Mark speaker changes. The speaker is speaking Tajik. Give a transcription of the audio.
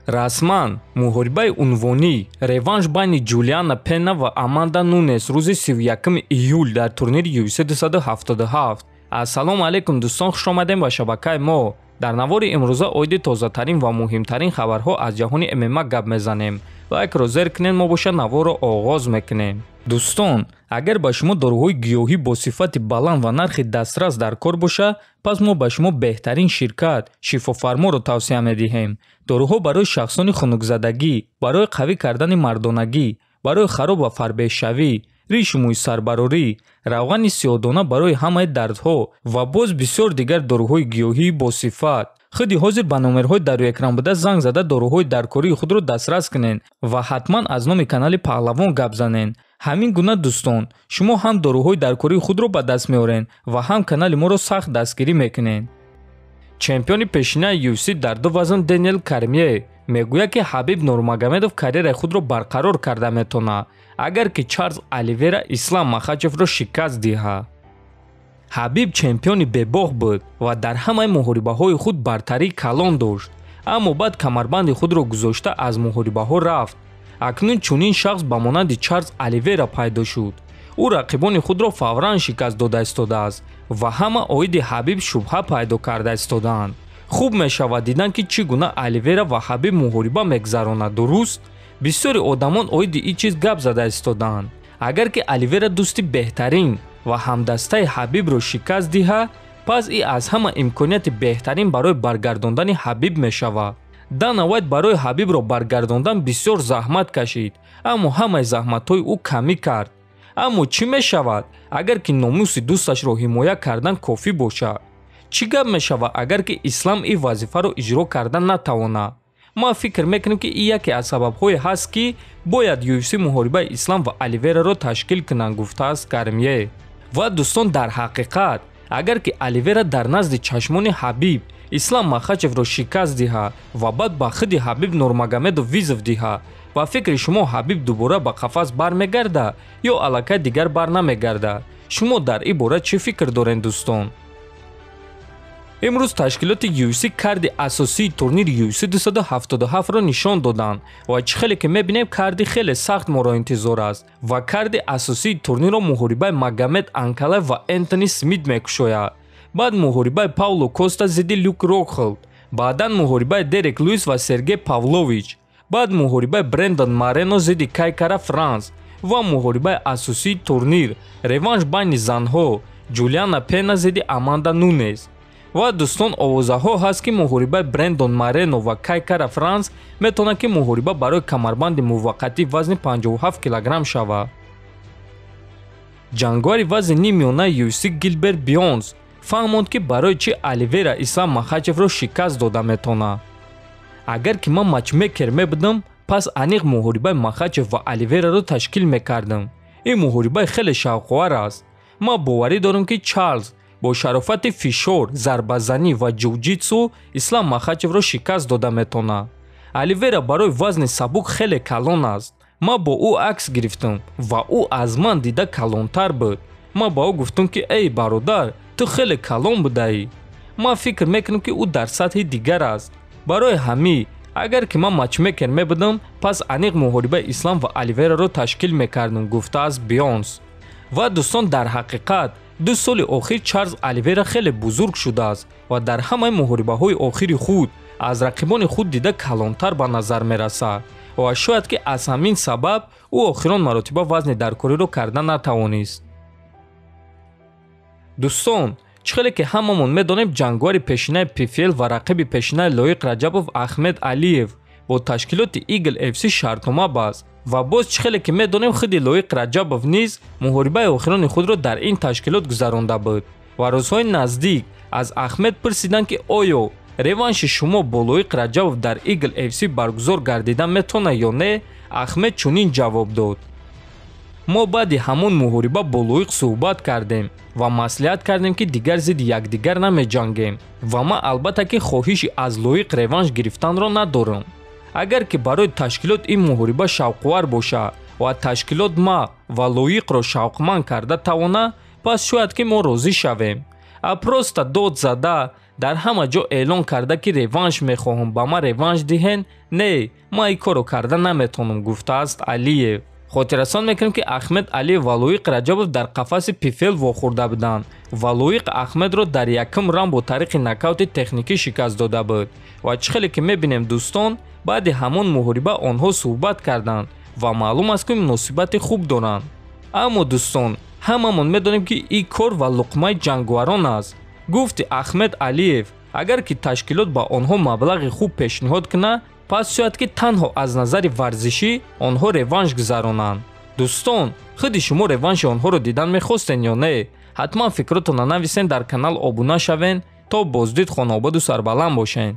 Speaker 1: расман муҳорибаи унвонӣ реванш байни Ҷулиана Пенна ва Аманда Нунес рӯзи 31 июл дар турнири UFC 277. Ассалому алайкум дӯстон, хушомадем ба шабакаи мо. дар навори имрӯза оиди тозатарин ва муҳимтарин хабарҳо аз ҷаҳони ММА гап мезанем. лайкро зер кунед, мо боша наворро оғоз мекунем. дӯстон, агар ба шумо доруҳои гиёҳӣ бо сифати баланд ва нархи дастрас дар кор боша, пас мо ба шумо беҳтарин ширкат шифофарморо тавсия медиҳем. доруҳо барои шахсони хунукзадагӣ, барои қавӣ кардани мардонагӣ, барои хароб ва фарбеҳшавӣ, ришу мӯи сарбарорӣ, равғани сиёҳдона барои ҳамаи дардҳо ва боз бисёр дигар доруҳои гиёҳии босифат. худи ҳозир ба номерҳои дар рӯи экран буда занг зада доруҳои даркории худро дастрас кунед ва ҳатман аз номи канали Паҳлавон гап занед. ҳамин гуна дӯстон, шумо ҳам доруҳои даркории худро ба даст меорен ва ҳам канали моро сахт дастгирӣ мекунед. чемпиони пешинаи UFC дар ду вазн Дэниел Кормие мегӯяд, ки Ҳабиб Нурмагомедов карьераи худро барқарор карда метавонад, агар ки Чарлз Оливера Ислам Махачевро шикаст диҳад. ҳабиб чемпиони бебоғ буд ва дар ҳамаи муҳорибаҳои худ бартарии калон дошт, аммо баъд камарбанди худро гузошта аз муҳорибаҳо рафт. акнун чунин шахс ба монанди Чарлз Оливера пайдо шуд. ӯ рақибони худро фавран шикаст дода истодааст ва ҳама оиди ҳабиб шубҳа пайдо карда истодаанд. хуб мешавад дидан, ки чӣ гуна Оливера ва ҳабиб муҳориба мегзаронад, дуруст? бисёри одамон оиди ин чиз гап зада истодаанд. агар ки Оливера дӯсти беҳтарин ва ҳамдастаи ҳабибро шикаст диҳа, пас ин аз ҳама имконияти беҳтарин барои баргардондани ҳабиб мешавад. Дана Вайт барои ҳабибро баргардондан бисёр заҳмат кашид, аммо ҳамаи заҳматҳои ӯ камӣ кард. аммо чӣ мешавад, агар ки номуси дӯсташро ҳимоя кардан кофӣ бошад? чӣ гап мешавад, агар ки Ислам ин вазифаро иҷро карда натавонад? ма фикр мекунем, ки ин яке аз сабабҳое ҳаст, ки бояд UFC муҳорибаи Ислам ва Оливераро ташкил кунанд, гуфтааст Кормие. ва дӯстон, дар ҳақиқат агар ки Оливера дар назди чашмони Ҳабиб Ислам Махачевро шикаст диҳа ва баъд ба худи Ҳабиб Нурмагомедов визов диҳа, ба фикри шумо Ҳабиб дубора ба қафас бармегарда ё аллакай дигар барнамегарда? шумо дар ин бора чӣ фикр доред дӯстон? имрӯз ташкилоти UFC карди асосии турнири UFC 277ро нишон доданд ва чӣ хеле ки мебинем, карди хеле сахт моро интизор аст ва карди асосии турнирро муҳорибаи Магомед Анкалев ва Энтони Смит мекушояд. баъд муҳорибаи Пауло Коста зидди Люк Рокхолд, баъдан муҳорибаи Дерек Луис ва Сергей Павлович, баъд муҳорибаи Брендон Марено зидди Кай Кара Франс ва муҳорибаи асосии турнир реванш байни занҳо Ҷулиана Пенна зидди Аманда Нунес. ва дӯстон, овозаҳо ҳаст, ки муҳорибаи Брендон Марено ва Кай Кара Франс метавонад, ки муҳориба барои камарбанди муваққатӣ вазни 57 килограмм шавад. ҷангвари вазни нимёнаи UFC Гилберт Бёрнс фаҳмонд, ки барои чӣ Оливера Ислам Махачевро шикаст дода метавонад. агар ки ман матчмейкер мебудам, пас аниқ муҳорибаи Махачев ва Оливераро ташкил мекардам. ин муҳорибаи хеле шавқовар аст. ман боварӣ дорам, ки Чарлз бо шарофати фишор, зарбазанӣ ва ҷуҷитсу Ислам Махачевро шикаст дода метавонад. Оливера барои вазни сабук хеле калон аст. ман бо ӯ акс гирифтам ва ӯ аз ман дида калонтар буд. ман ба ӯ гуфтам, ки эй бародар, ту хеле калон будаӣ. ман фикр мекунам, ки ӯ дар сатҳи дигар аст. барои ҳамин, агар ки ман матчмейкер мебудам, пас аниқ муҳорибаи Ислам ва Оливераро ташкил мекардам, гуфтааст Бёрнс. ва дӯстон, дар ҳақиқат 2 соли охир Чарлз Оливера хеле бузург шудааст ва дар ҳамаи муҳорибаҳои охири худ аз рақибони худ дида калонтар ба назар мерасад ва шояд ки аз ҳамин сабаб ӯ охирон маротиба вазни даркориро карда натавонист. дӯстон, чӣ хеле ки ҳамамон медонем, ҷангвари пешинаи PFL ва рақиби пешинаи Лоиқ Раҷабов Ахмед Алиев бо ташкилоти Eagle FC шартнома баст ва боз чӣ хеле ки медонем, худи Лоиқ Раҷабов низ муҳорибаи охирони худро дар ин ташкилот гузаронда буд ва рӯзҳои наздик аз Ахмед пурсиданд, ки оё реванши шумо бо Лоиқ Раҷабов дар Eagle FC баргузор гардида метавонад ё не? Ахмед чунин ҷавоб дод: мо баъди ҳамон муҳориба бо Лоиқ суҳбат кардем ва маслиҳат кардем, ки дигар зидди якдигар намеҷангем ва ман албатта ки хоҳиши аз Лоиқ реванш гирифтанро надорам. агар ки барои ташкилот ин муҳориба шавқовар бошад ва ташкилот ма ва Лоиқро шавқманд карда тавонад, пас шояд ки мо розӣ шавем. а просто дод зада дар ҳама ҷо эълон карда, ки реванш мехоҳам, ба ман реванш диҳен. Не, ман ин корро карда наметавонам, гуфтааст Алиев. хотиррасон мекунем, ки Ахмед Алиев ва Лоиқ Раҷабов дар қафаси PFL вохӯрда буданд ва Лоиқ Ахмедро дар якум раунд бо тариқи нокаути техникӣ шикаст дода буд. ва чӣ хеле ки мебинем дӯстон, баъди ҳамон муҳориба онҳо суҳбат карданд ва маълум аст, ки муносибати хуб доранд. аммо дӯстон, ҳамамон медонем, ки ин кор ва луқмаи ҷангварон аст. гуфти Ахмед Алиев, агар ки ташкилот ба онҳо маблағи хуб пешниҳод кунад, пас шояд ки танҳо аз назари варзишӣ онҳо реванш гузаронанд. дӯстон, худи шумо реванши онҳоро дидан мехостен ё не? ҳатман фикротонро нависен, дар канал обуна шавен. то боздид, хонободу сарбаланд бошен.